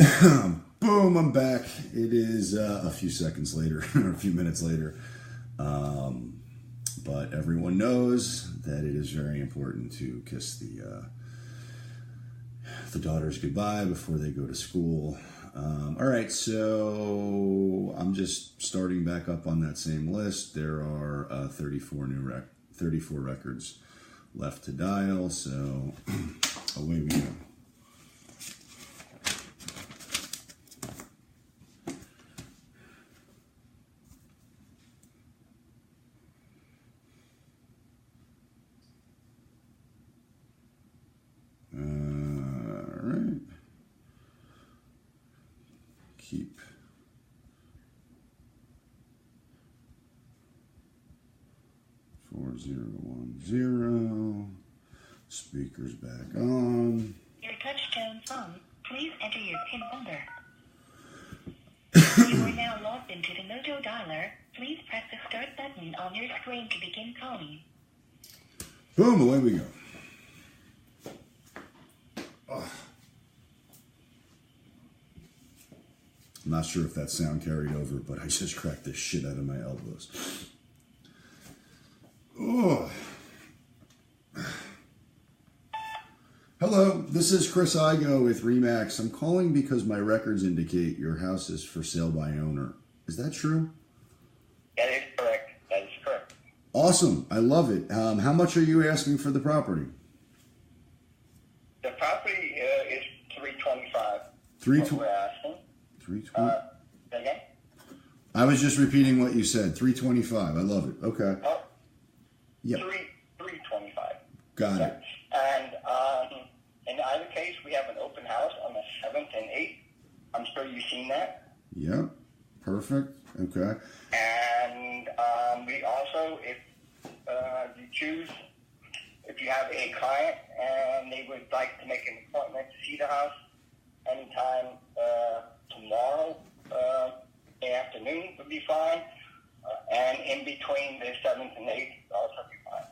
Boom, I'm back. It is a few seconds later, or a few minutes later. But everyone knows that it is very important to kiss the daughters goodbye before they go to school. All right, so I'm just starting back up on that same list. There are 34 records left to dial, so away we go. Keep 4010. Speakers back on. Your touchtone phone. Please enter your PIN number. You are now logged into the Moto dialer. Please press the start button on your screen to begin calling. Boom, away we go. Oh. I'm not sure if that sound carried over, but I just cracked the shit out of my elbows. Oh. Hello, this is Chris Igoe with RE/MAX. I'm calling because my records indicate your house is for sale by owner. Is that true? That is correct. That is correct. Awesome. I love it. How much are you asking for the property? The property is $325. $320. 320. Again? I was just repeating what you said. $325. I love it. Okay. Oh, Yep. $325. Got it. And in either case, we have an open house on the 7th and 8th. I'm sure you've seen that. Yep. Perfect. Okay. And we also, if you choose, if you have a client and they would like to make an appointment to see the house anytime tomorrow afternoon would be fine. And in between the 7th and 8th would also be fine.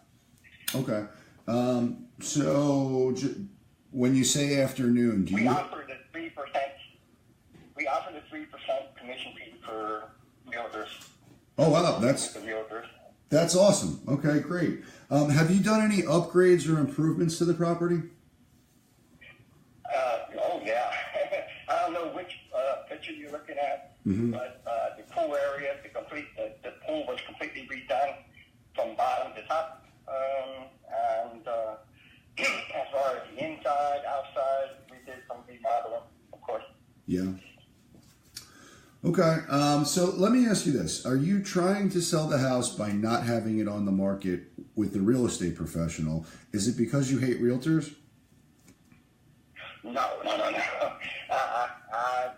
Okay. So when you say afternoon, do we you... offer the 3%. We offer the 3% commission fee for realtors. Oh, wow. The realtors. That's awesome. Okay, great. Have you done any upgrades or improvements to the property? Oh, yeah. I don't know which picture you're looking at, but the pool area, the pool was completely redone from bottom to top. And as far as the inside, outside, we did some remodeling, of course. Yeah. Okay. So let me ask you this. Are you trying to sell the house by not having it on the market with the real estate professional? Is it because you hate realtors? No.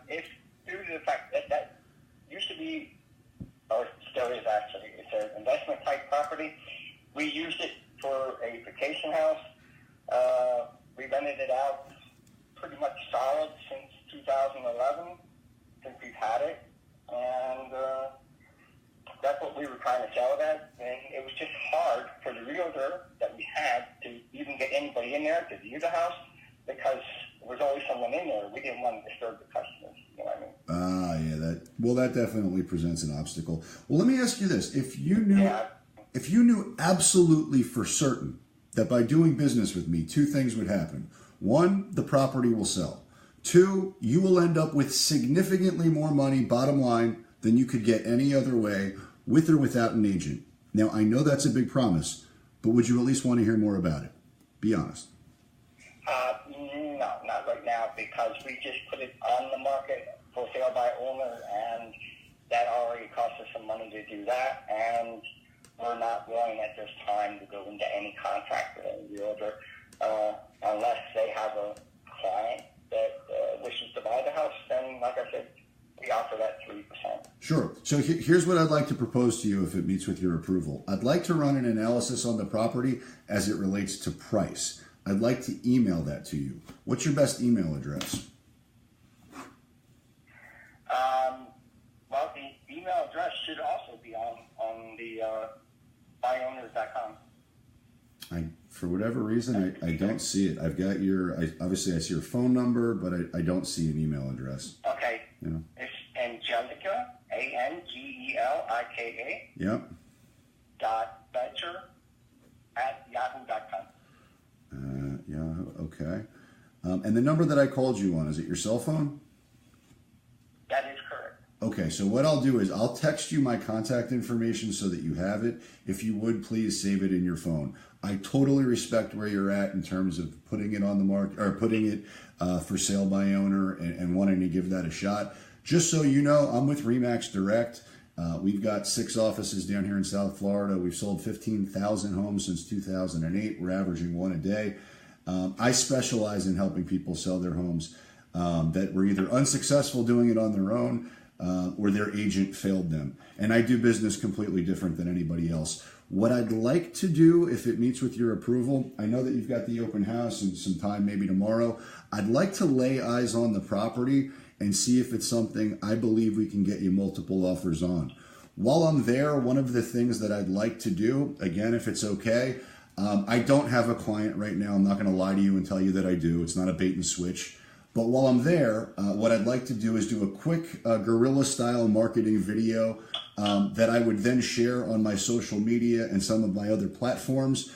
It's due to the fact that used to be, or still is actually, it's an investment type property. We used it for a vacation house. We rented it out pretty much solid since 2011, since we've had it. And that's what we were trying to sell it at. And it was just hard for the realtor that we had to even get anybody in there to view the house because there was always someone in there. We didn't want to disturb the customers. You know what I mean? Yeah. That definitely presents an obstacle. Well, let me ask you this. If you knew absolutely for certain that by doing business with me, two things would happen. One, the property will sell. Two, you will end up with significantly more money, bottom line, than you could get any other way, with or without an agent. Now, I know that's a big promise, but would you at least want to hear more about it? Be honest. No, not right now, because we just put it on the market for sale by owner, and that already cost us some money to do that, and we're not willing at this time to go into any contract with any realtor unless they have a client that wishes to buy the house. Then, like I said, we offer that 3%. Sure. So here's what I'd like to propose to you if it meets with your approval. I'd like to run an analysis on the property as it relates to price. I'd like to email that to you. What's your best email address? Well, the email address should also be on the buyowners.com. for whatever reason, I don't see it. I've got obviously I see your phone number, but I don't see an email address. Okay. Yeah. It's Angelica, Angelika. Yep. .venture@yahoo.com. Yahoo. Okay. And the number that I called you on, is it your cell phone? That is correct. Okay, so what I'll do is I'll text you my contact information so that you have it. If you would, please save it in your phone. I totally respect where you're at in terms of putting it on the market or putting it for sale by owner and wanting to give that a shot. Just so you know, I'm with Remax Direct. We've got 6 offices down here in South Florida. We've sold 15,000 homes since 2008. We're averaging 1 a day. I specialize in helping people sell their homes that were either unsuccessful doing it on their own or their agent failed them. And I do business completely different than anybody else. What I'd like to do, if it meets with your approval, I know that you've got the open house and some time maybe tomorrow. I'd like to lay eyes on the property and see if it's something I believe we can get you multiple offers on. While I'm there, one of the things that I'd like to do, again, if it's okay, I don't have a client right now. I'm not going to lie to you and tell you that I do. It's not a bait and switch. But while I'm there, what I'd like to do is do a quick guerrilla-style marketing video that I would then share on my social media and some of my other platforms.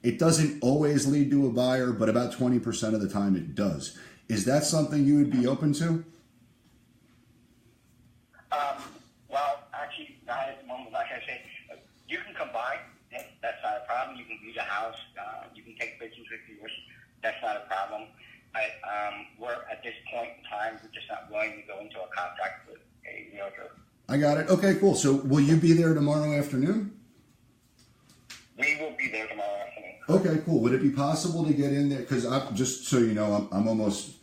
It doesn't always lead to a buyer, but about 20% of the time it does. Is that something you would be open to? Well, actually, not at the moment. Like I said, you can come by. That's not a problem. You can view the house. You can take pictures if you wish. That's not a problem. We're at this point in time, we're just not willing to go into a contract with a realtor. I got it. Okay, cool. So will you be there tomorrow afternoon? We will be there tomorrow afternoon. Okay, cool. Would it be possible to get in there? Because just so you know, I'm almost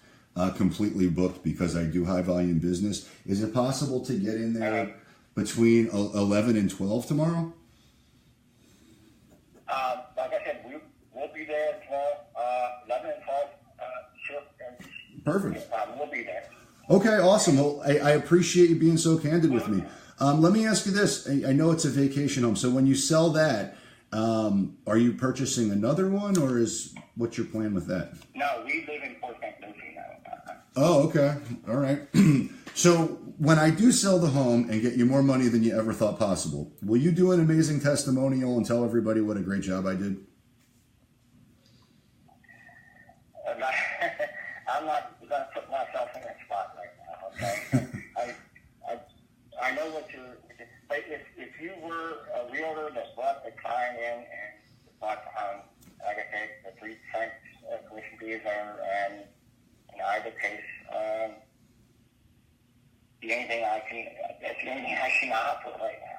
completely booked because I do high volume business. Is it possible to get in there between 11 and 12 tomorrow? Like I said, we'll be there tomorrow, 11 and 12. Sure. Perfect. We'll be there. Okay, awesome. Well, I appreciate you being so candid with me. Let me ask you this. I know it's a vacation home. So when you sell that, are you purchasing another one, or what's your plan with that? No, we live in Port St. Lucie now. Oh, okay. All right. So when I do sell the home and get you more money than you ever thought possible, will you do an amazing testimonial and tell everybody what a great job I did? I'm not going to put myself in that spot right now, okay? I know what you're... But if you were a realtor that brought a client in and bought the home, like I said, the 3% commission fees and in either case, the only thing I can offer right now.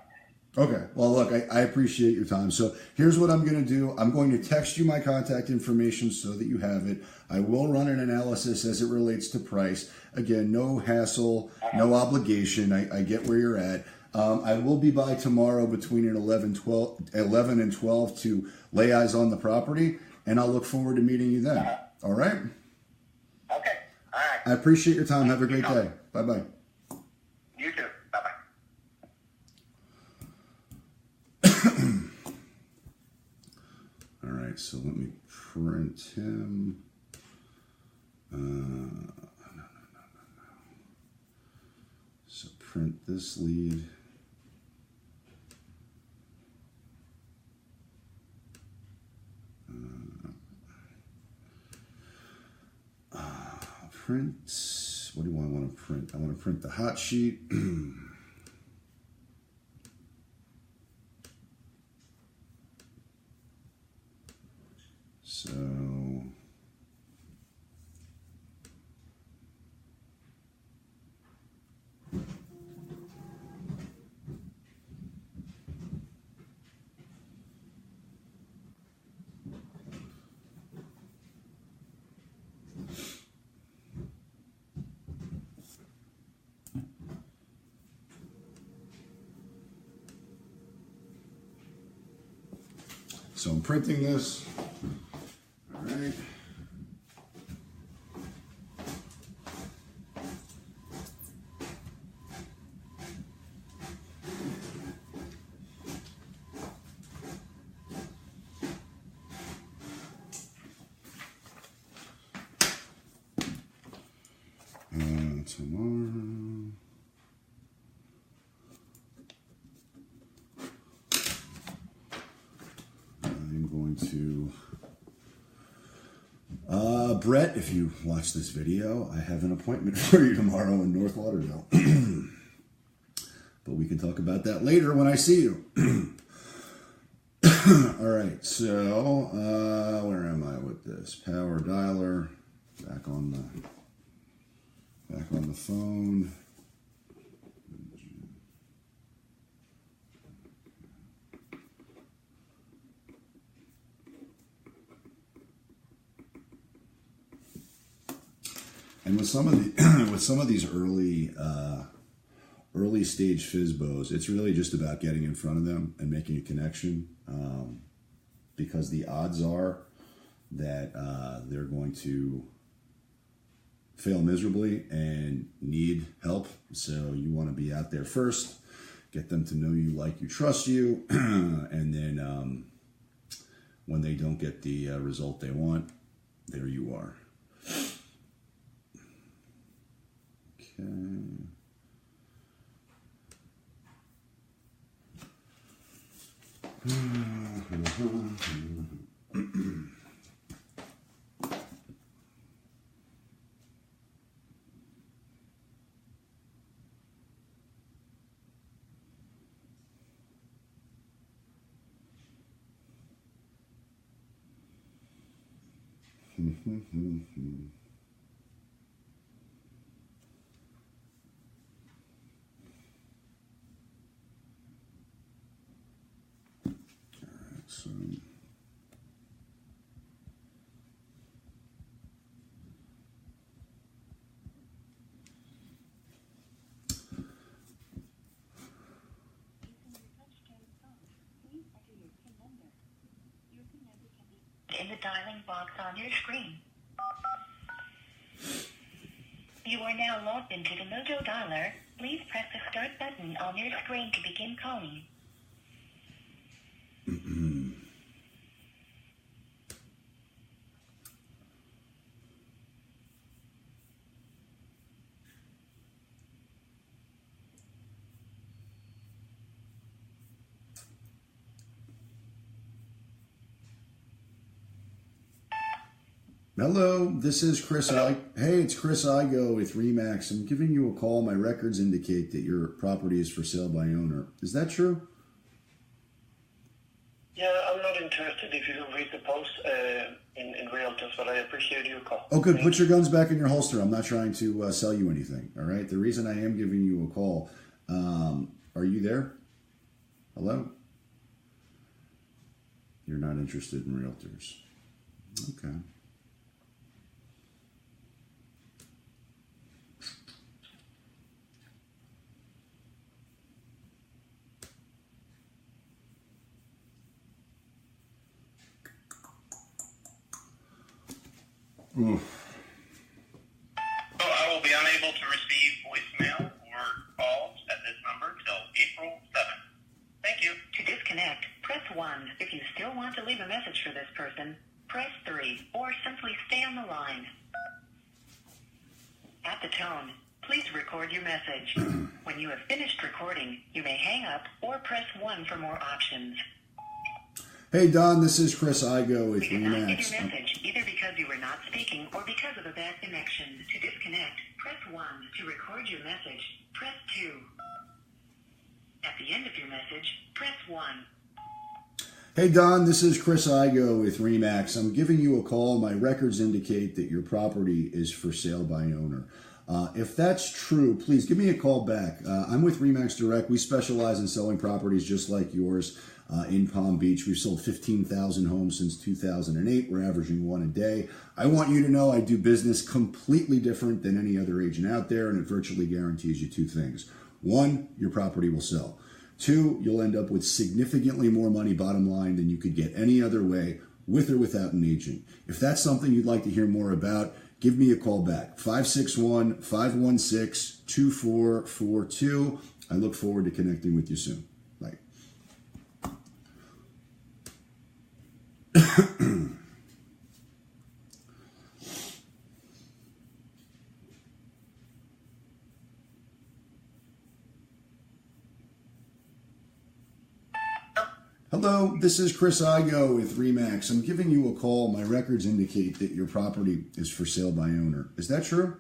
Okay. Well, look, I appreciate your time. So here's what I'm going to do. I'm going to text you my contact information so that you have it. I will run an analysis as it relates to price. Again, no hassle, no obligation. I get where you're at. I will be by tomorrow between 11 and 12 to lay eyes on the property, and I'll look forward to meeting you then. All right? Okay. All right. I appreciate your time. Have a great day. Bye-bye. You too. Bye-bye. All right, so let me print him. No. So print this lead. Print. What do I want to print? I want to print the hot sheet. So I'm printing this. All right. tomorrow. I'm going to... Brett, if you watch this video, I have an appointment for you tomorrow in North Lauderdale. But we can talk about that later when I see you. All right, so where am I with this? Power dialer, back on the phone. And with some of the with some of these early stage FSBOs, it's really just about getting in front of them and making a connection, because the odds are that they're going to fail miserably and need help. So you want to be out there first, get them to know you, like you, trust you, and then when they don't get the result they want, there you are. Okay. So in the dialing box on your screen. You are now logged into the Mojo dialer. Please press the start button on your screen to begin calling. Hello, this is Chris. Hey, it's Chris Igoe with REMAX. I'm giving you a call. My records indicate that your property is for sale by owner. Is that true? Yeah, I'm not interested if you can read the post in Realtors, but I appreciate your call. Oh, good. Put your guns back in your holster. I'm not trying to sell you anything, all right? The reason I am giving you a call, are you there? Hello? You're not interested in Realtors. Okay. Oof. So I will be unable to receive voicemail or calls at this number till April 7th. Thank you. To disconnect, press 1. If you still want to leave a message for this person, press 3, or simply stay on the line. At the tone, please record your message. When you have finished recording, you may hang up or press 1 for more options. Hey, Don, this is Chris Igoe with We did not get REMAX. your message, either because you were not speaking or because of a bad connection. To disconnect, press 1. To record your message, press 2. At the end of your message, press 1. Hey, Don, this is Chris Igoe with REMAX. I'm giving you a call. My records indicate that your property is for sale by owner. If that's true, please give me a call back. I'm with REMAX Direct. We specialize in selling properties just like yours in Palm Beach. We've sold 15,000 homes since 2008. We're averaging one a day. I want you to know I do business completely different than any other agent out there, and it virtually guarantees you two things. One, your property will sell. Two, you'll end up with significantly more money bottom line than you could get any other way, with or without an agent. If that's something you'd like to hear more about, give me a call back, 561-516-2442. I look forward to connecting with you soon. Bye. Hello, this is Chris Igoe with REMAX. I'm giving you a call. My records indicate that your property is for sale by owner. Is that true?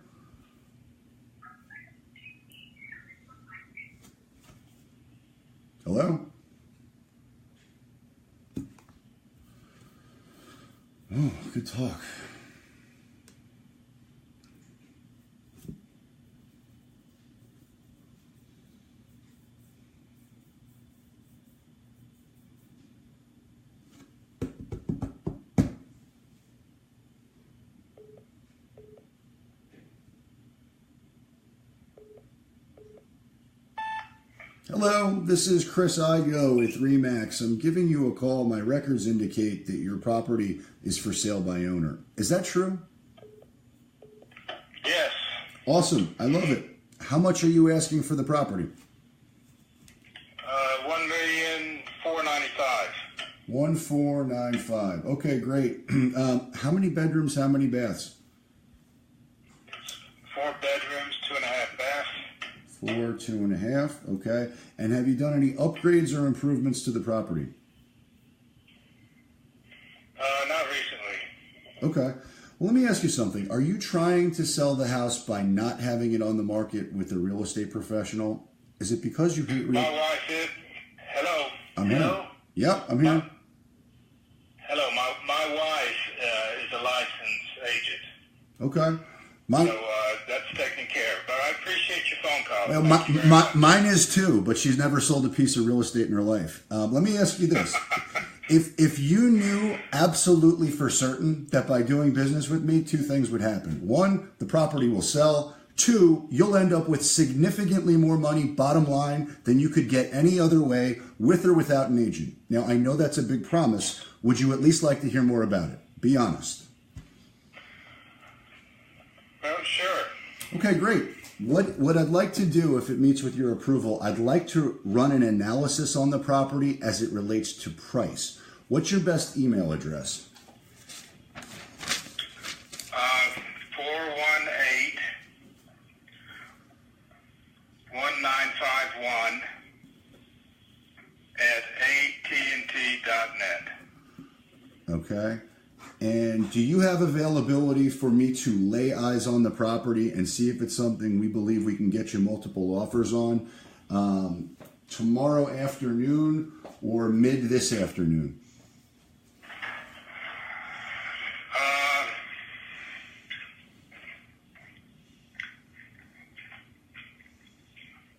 Hello? Oh, good talk. Hello, this is Chris Igoe with REMAX. I'm giving you a call. My records indicate that your property is for sale by owner. Is that true? Yes. Awesome. I love it. How much are you asking for the property? $1,495,000. 1,495. Okay, great. How many bedrooms? How many baths? 4 bedrooms, 2.5 baths. 4, 2.5. Okay. And have you done any upgrades or improvements to the property? Not recently. Okay. Well, let me ask you something. Are you trying to sell the house by not having it on the market with a real estate professional? Is it because you hate My wife is. Hello. I'm Hello. here. Yep, I'm here. Hello. My wife is a licensed agent. Okay. So that's taken care of. But I appreciate your phone call. Well, mine is too, but she's never sold a piece of real estate in her life. Let me ask you this. If you knew absolutely for certain that by doing business with me, 2 things would happen. 1, the property will sell. 2, you'll end up with significantly more money, bottom line, than you could get any other way, with or without an agent. Now, I know that's a big promise. Would you at least like to hear more about it? Be honest. Well, sure. Okay, great. What I'd like to do, if it meets with your approval, I'd like to run an analysis on the property as it relates to price. What's your best email address? 418-1951 at AT&T.net. Okay. And do you have availability for me to lay eyes on the property and see if it's something we believe we can get you multiple offers on tomorrow afternoon or mid this afternoon?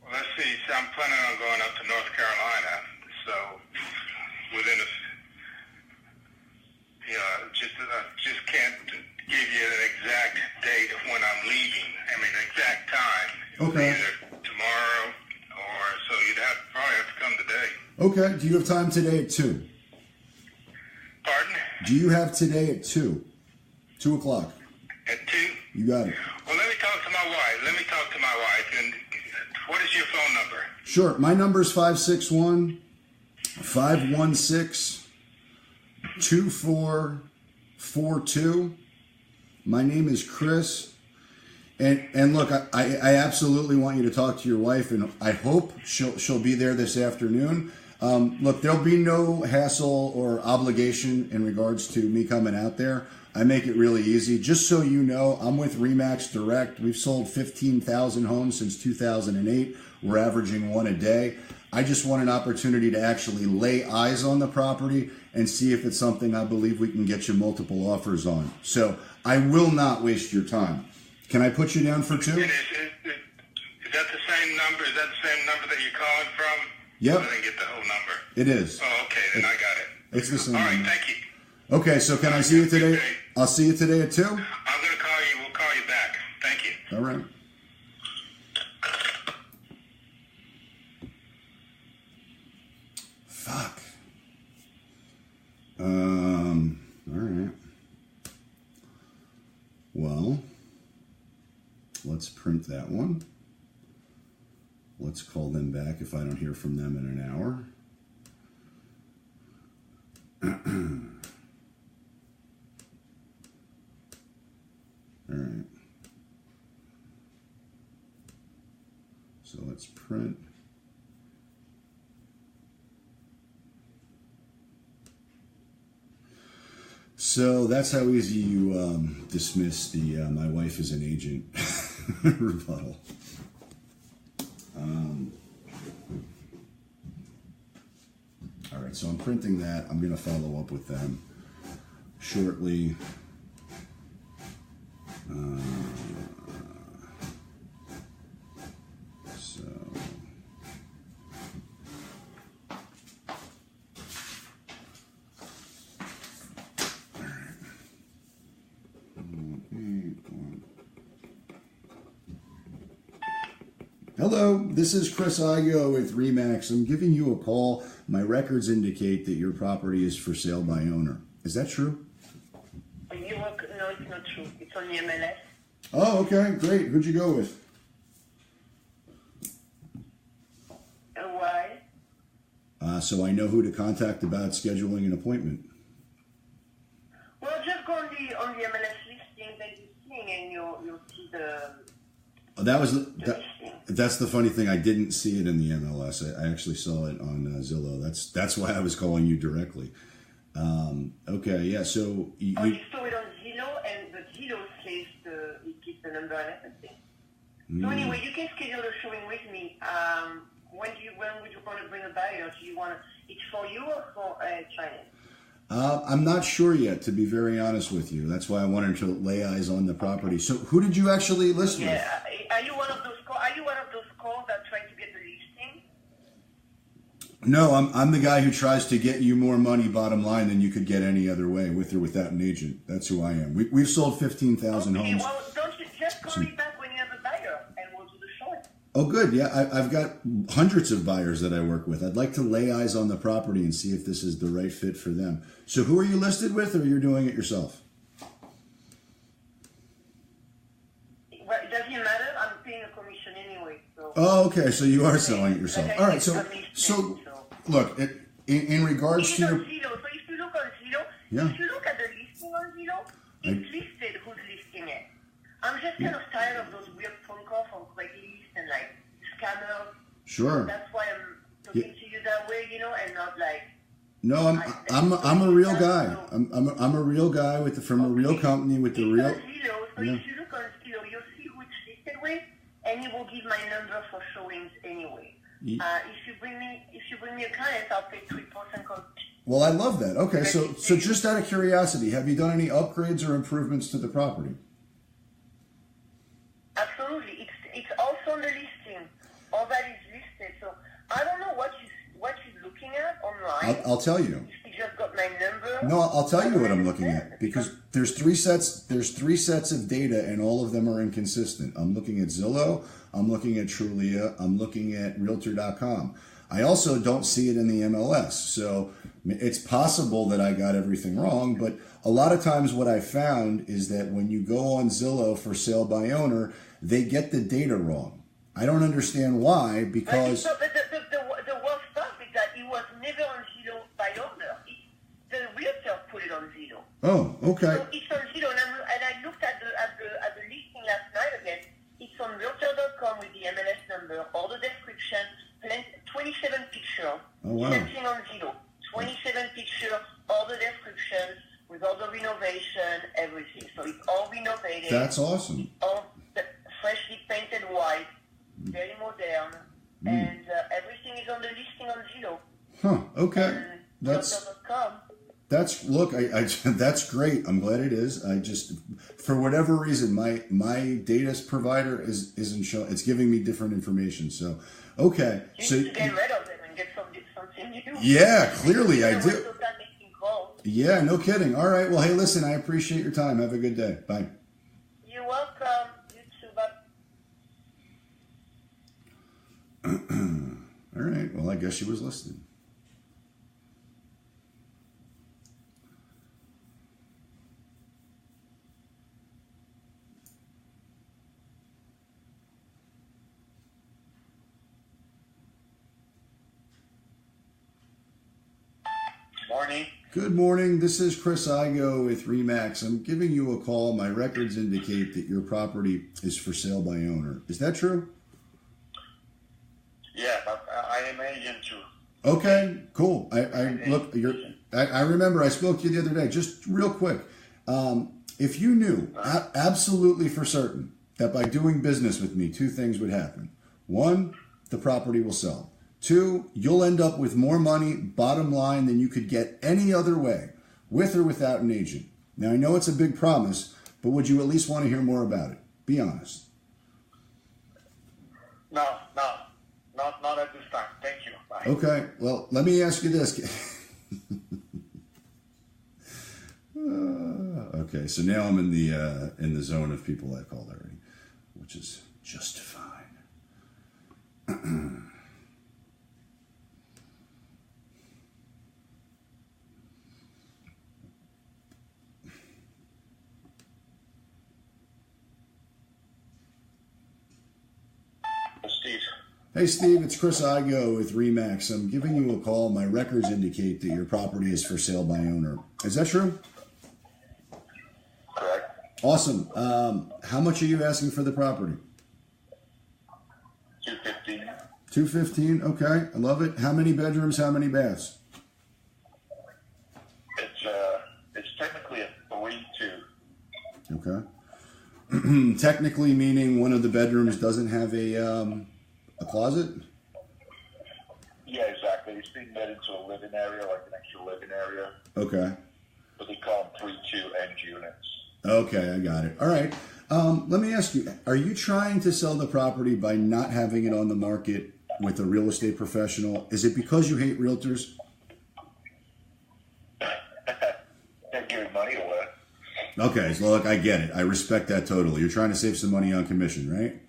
Well, let's see. So I'm planning on going up to North Carolina. So within just can't give you an exact date of when I'm leaving. I mean, exact time. Okay. Either tomorrow or so you'd probably have to come today. Okay. Do you have time today at 2? Pardon? Do you have today at 2? 2 o'clock. At 2? You got it. Well, let me talk to my wife. And what is your phone number? Sure. My number is 561-516-2442. My name is Chris. And look, I absolutely want you to talk to your wife, and I hope she'll be there this afternoon. Look, there'll be no hassle or obligation in regards to me coming out there. I make it really easy. Just so you know, I'm with REMAX Direct. We've sold 15,000 homes since 2008. We're averaging 1 a day. I just want an opportunity to actually lay eyes on the property and see if it's something I believe we can get you multiple offers on. So I will not waste your time. Can I put you down for 2? And is that the same number? Is that the same number that you're calling from? Yep. I didn't get the whole number. It is. Oh, okay. Then I got it. It's the same All right. number. Thank you. Okay, so can I see you today? I'll see you today at 2? I'm going to call you. We'll call you back. Thank you. All right. Fuck. All right. Well, let's print that one. Let's call them back if I don't hear from them in an hour. All right. So let's print. So that's how easy you dismiss the my wife is an agent rebuttal. All right, so I'm printing that. I'm going to follow up with them shortly. So hello, this is Chris Igoe with Remax. I'm giving you a call. My records indicate that your property is for sale by owner. Is that true? No, it's not true. It's on the MLS. Oh, okay, great. Who'd you go with? Why? So I know who to contact about scheduling an appointment. Well, just go on the MLS listing that you're seeing, and you'll see the. Oh, that was listing. that's the funny thing. I didn't see it in the MLS. I actually saw it on Zillow. That's why I was calling you directly. Okay, yeah. So You saw it on Zillow, and the Zillow says it keeps the number and everything. So anyway, you can schedule a showing with me. When would you want to bring a buyer? Do you want it's for you or for China? I'm not sure yet, to be very honest with you. That's why I wanted to lay eyes on the property. So who did you actually list with? Yeah, are you one of those calls that try to get the listing? No, I'm the guy who tries to get you more money, bottom line, than you could get any other way, with or without an agent. That's who I am. We've sold 15,000 homes. Well, don't you just call me back when you have a buyer, and we'll do the showing. Oh, good. Yeah, I've got hundreds of buyers that I work with. I'd like to lay eyes on the property and see if this is the right fit for them. So who are you listed with, or you're doing it yourself? Well, it doesn't matter. I'm paying a commission anyway. So. Oh, okay. So you are selling it yourself. All right. So look, in regards to your... Zillow. So if you look on Zillow, Yeah. if you look at the listing on Zillow, it's listed who's listing it. I'm just kind of tired of those weird phone calls from Craigslist and like scammers. Sure. That's why I'm talking to you that way, and not like. No, I'm a real guy. I'm a real guy from a real company with the real. Zillow, so if you look on Zillow, you'll see who it's listed with, and you will give my number for showings anyway. If you bring me a client, I'll pay 3% commission. Well, I love that. Okay, so just out of curiosity, have you done any upgrades or improvements to the property? Absolutely, it's also on the listing. All that is listed. So I don't know what you're looking at online. I'll tell you. You just got my number. No, I'll tell you what I'm looking at, because there's three sets of data, and all of them are inconsistent. I'm looking at Zillow, I'm looking at Trulia, I'm looking at Realtor.com. I also don't see it in the MLS, so it's possible that I got everything wrong, but a lot of times what I found is that when you go on Zillow for sale by owner, they get the data wrong. I don't understand why, because... The worst stuff is that it was never on Zillow by owner. The realtor put it on Zillow. Oh, okay. So it's on Zillow, and I looked at the listing last night again. It's on Realtor.com with the MLS number, all the description, 27 pictures. Oh, wow. Same thing on Zillow. 27 pictures, all the description, with all the renovation, everything. So it's all renovated. That's awesome. All freshly painted white, very modern, and everything is on the listing on Zillow. Huh, okay. And Realtor.com. That's that's great. I'm glad it is. I just, for whatever reason, my data provider isn't showing. It's giving me different information. So, okay. You need to get rid of them and get something new. Yeah, clearly I do. So that making calls. Yeah, no kidding. All right. Well, hey, listen, I appreciate your time. Have a good day. Bye. You're welcome. You too. Bye. All right. Well, I guess she was listening. Morning. Good morning. This is Chris Igoe with Remax. I'm giving you a call. My records indicate that your property is for sale by owner. Is that true? Yeah, but I am agent too. Okay, cool. I look, I remember I spoke to you the other day, just real quick. If you knew absolutely for certain that by doing business with me, two things would happen. One, the property will sell. Two, you'll end up with more money, bottom line, than you could get any other way, with or without an agent. Now, I know it's a big promise, but would you at least want to hear more about it? Be honest. No, not at this time. Thank you. Bye. Okay, well, let me ask you this. Okay, so now I'm in the zone of people I've called already, which is just fine. Steve. Hey Steve, it's Chris Igoe with RE/MAX. I'm giving you a call. My records indicate that your property is for sale by owner. Is that true? Correct. Awesome. How much are you asking for the property? $215. $215. Okay, I love it. How many bedrooms? How many baths? It's technically a 3-2. Okay. Technically, meaning one of the bedrooms doesn't have a closet? Yeah, exactly. It's being made into a living area, like an extra living area. Okay. But they call them 3-2 end units. Okay, I got it. All right. Let me ask you, are you trying to sell the property by not having it on the market with a real estate professional? Is it because you hate realtors? They're giving money away. Okay, so look, I get it. I respect that totally. You're trying to save some money on commission, right?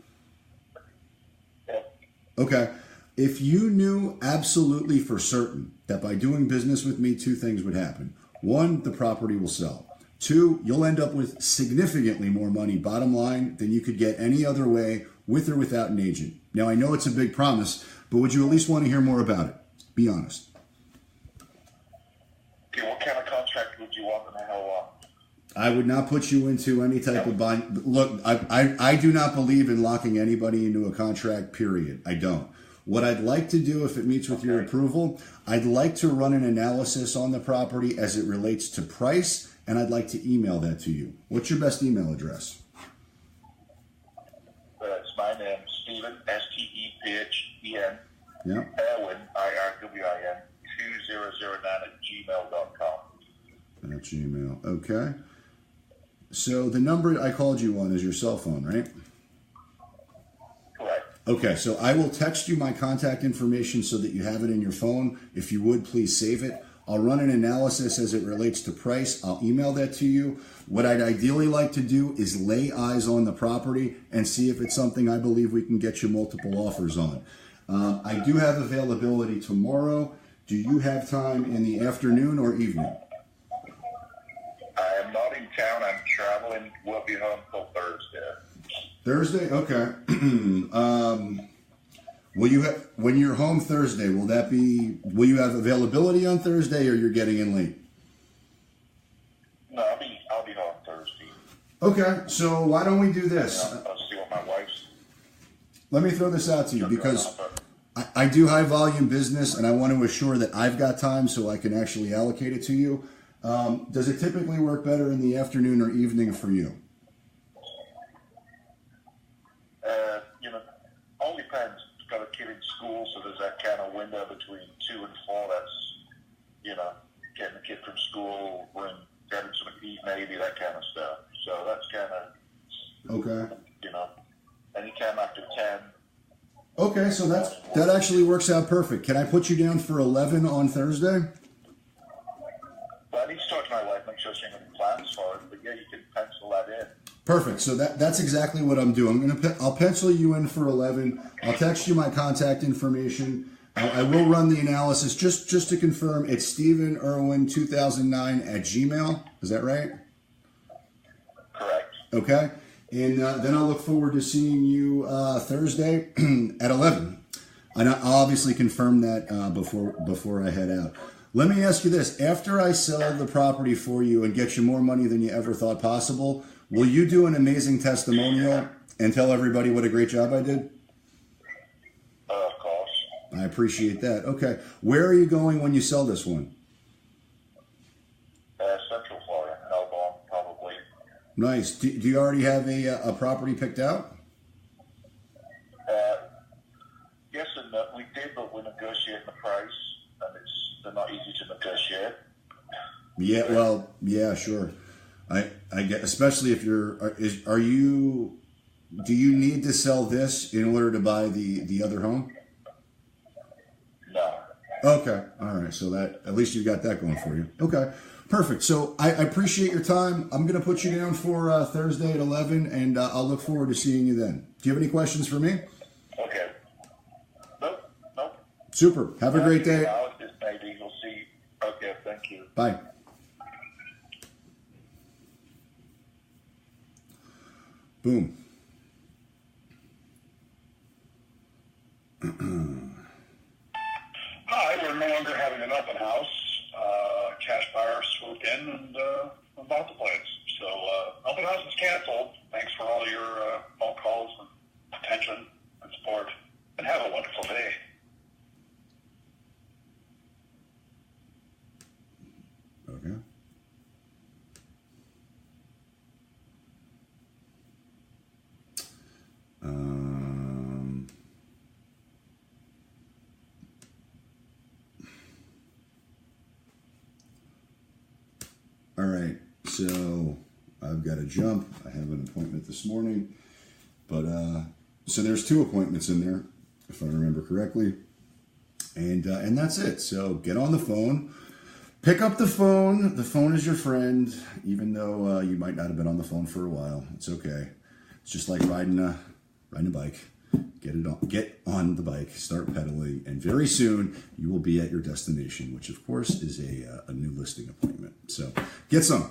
Yep. Okay. If you knew absolutely for certain that by doing business with me, two things would happen. One, the property will sell. Two, you'll end up with significantly more money, bottom line, than you could get any other way, with or without an agent. Now, I know it's a big promise, but would you at least want to hear more about it? Be honest. Okay, what kind of contract would you want and how long? I would not put you into any type of bond. Look, I do not believe in locking anybody into a contract, period. I don't. What I'd like to do, if it meets with your approval, I'd like to run an analysis on the property as it relates to price, and I'd like to email that to you. What's your best email address? It's my name, Stephen, S-T-E-P-H-E-N, Yeah. Irwin, I-R-W-I-N, 2009@gmail.com. At Gmail. Okay. So the number I called you on is your cell phone, right? Correct. Okay, so I will text you my contact information so that you have it in your phone. If you would, please save it. I'll run an analysis as it relates to price. I'll email that to you. What I'd ideally like to do is lay eyes on the property and see if it's something I believe we can get you multiple offers on. I do have availability tomorrow. Do you have time in the afternoon or evening? I am not in town. I'm traveling. We'll be home till Thursday. Thursday? Okay. Will you have, when you're home Thursday, will you have availability on Thursday or you're getting in late? No, I'll be home Thursday. Okay, so why don't we do this? I'll see what my wife's. Let me throw this out to you because I do high volume business and I want to assure that I've got time so I can actually allocate it to you. Does it typically work better in the afternoon or evening for you? All depends. Got a kid in school, so there's that kind of window between 2 and 4. That's, getting the kid from school, having some to eat, maybe that kind of stuff. So that's kind of okay. Anytime after 10. Okay, so that actually works out perfect. Can I put you down for 11 on Thursday? Well, I need to talk to my wife, make sure she has any plans for it. But yeah, you can pencil that in. Perfect. So that's exactly what I'm doing. I'll pencil you in for 11. I'll text you my contact information. I will run the analysis just to confirm. It's Stephen Irwin 2009 at Gmail. Is that right? Correct. Okay. And then I'll look forward to seeing you Thursday at 11. And I'll obviously confirm that before I head out. Let me ask you this. After I sell the property for you and get you more money than you ever thought possible, will you do an amazing testimonial and tell everybody what a great job I did? Of course. I appreciate that. Okay. Where are you going when you sell this one? Nice. Do you already have a property picked out? Yes, and we did, but we're negotiating the price, and they're not easy to negotiate. Yeah, well, yeah, sure. I get, especially if do you need to sell this in order to buy the other home? No. Okay, all right. So that at least you got that going for you. Okay, perfect. So I appreciate your time. I'm gonna put you down for Thursday at 11, and I'll look forward to seeing you then. Do you have any questions for me? Okay. Nope. Super. Have a great day. Maybe we'll see. Okay, thank you. Bye. Boom. Hi, we're no longer having an open house. Cash buyer swooped in and bought the place. So open house is canceled. Thanks for all your phone calls and attention and support. And have a wonderful day. Okay. All right, so I've got to jump. I have an appointment this morning, but so there's 2 appointments in there, if I remember correctly, and that's it. So get on the phone, pick up the phone. The phone is your friend, even though you might not have been on the phone for a while. It's okay. It's just like riding a bike. Get on the bike, start pedaling, and very soon you will be at your destination, which of course is a new listing appointment. So get some.